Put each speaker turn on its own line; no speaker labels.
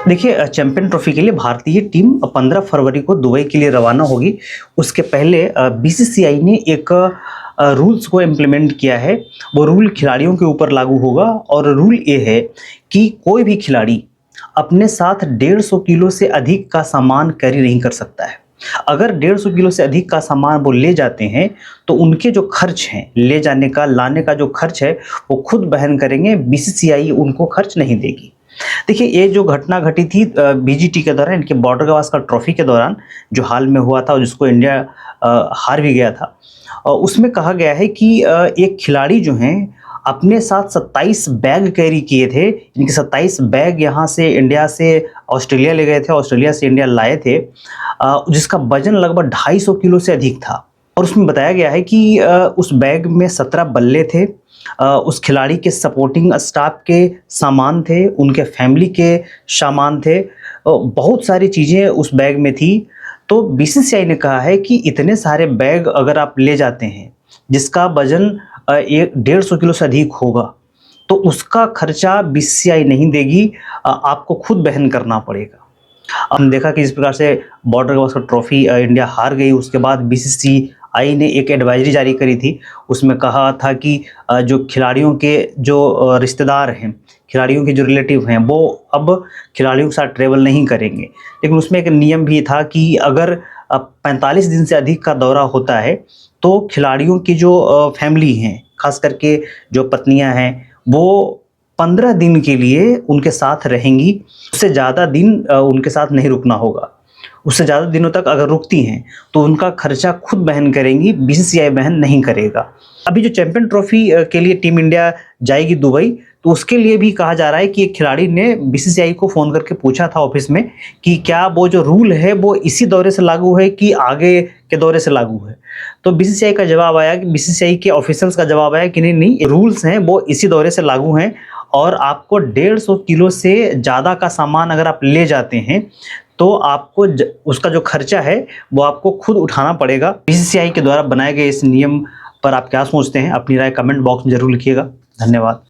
देखिए, champion trophy के लिए भारतीय टीम 15 फरवरी को दुबई के लिए रवाना होगी। उसके पहले बीसीसीआई ने एक रूल्स को इम्प्लीमेंट किया है। वो रूल खिलाड़ियों के ऊपर लागू होगा और रूल ये है कि कोई भी खिलाड़ी अपने साथ 150 किलो से अधिक का सामान कैरी नहीं कर सकता है। अगर 150 किलो से अधिक का सामान वो ले जाते हैं तो उनके जो खर्च हैं, ले जाने का, लाने का जो खर्च है, वो खुद वहन करेंगे। बीसीसीआई उनको खर्च नहीं देगी। देखिए, ये जो घटना घटी थी बीजीटी के दौरान, इनके बॉर्डर गावस्कर ट्रॉफी के दौरान, जो हाल में हुआ था और जिसको इंडिया हार भी गया था। उसमें कहा गया है कि एक खिलाड़ी जो हैं अपने साथ 27 बैग कैरी किए थे। इनके 27 बैग यहाँ से इंडिया से ऑस्ट्रेलिया ले गए थे, ऑस्ट्रेलिया से इंडिया लाए थे, जिसका वजन लगभग 250 किलो से अधिक था। और उसमें बताया गया है कि उस बैग में 17 बल्ले थे, उस खिलाड़ी के सपोर्टिंग स्टाफ के सामान थे, उनके फैमिली के सामान थे, बहुत सारी चीज़ें उस बैग में थी। तो बीसीसीआई ने कहा है कि इतने सारे बैग अगर आप ले जाते हैं जिसका वजन 150 किलो से अधिक होगा, तो उसका खर्चा बीसीसीआई नहीं देगी, आपको खुद वहन करना पड़ेगा। हमने देखा कि जिस प्रकार से बॉर्डर गावस्कर ट्रॉफी इंडिया हार गई, उसके बाद बीसीसीआई ने एक एडवाइजरी जारी करी थी। उसमें कहा था कि जो खिलाड़ियों के जो रिश्तेदार हैं, खिलाड़ियों के जो रिलेटिव हैं, वो अब खिलाड़ियों के साथ ट्रैवल नहीं करेंगे। लेकिन उसमें एक नियम भी था कि अगर 45 दिन से अधिक का दौरा होता है तो खिलाड़ियों की जो फैमिली हैं, खास करके जो पत्नियां हैं, वो 15 दिन के लिए उनके साथ रहेंगी। उससे ज़्यादा दिन उनके साथ नहीं रुकना होगा। उससे ज़्यादा दिनों तक अगर रुकती हैं तो उनका खर्चा खुद वहन करेंगी, बीसीसीआई वहन नहीं करेगा। अभी जो चैंपियन ट्रॉफी के लिए टीम इंडिया जाएगी दुबई, तो उसके लिए भी कहा जा रहा है कि एक खिलाड़ी ने बीसीसीआई को फ़ोन करके पूछा था ऑफिस में कि क्या वो जो रूल है वो इसी दौरे से लागू है कि आगे के दौरे से लागू है। तो बीसीसीआई का जवाब आया कि बीसीसीआई के ऑफिशियल्स का जवाब आया कि नहीं नहीं, रूल्स हैं वो इसी दौरे से लागू हैं और आपको 150 किलो से ज़्यादा का सामान अगर आप ले जाते हैं तो आपको उसका जो खर्चा है वो आपको खुद उठाना पड़ेगा। बीसीसीआई के द्वारा बनाए गए इस नियम पर आप क्या सोचते हैं? अपनी राय कमेंट बॉक्स में ज़रूर लिखिएगा। धन्यवाद।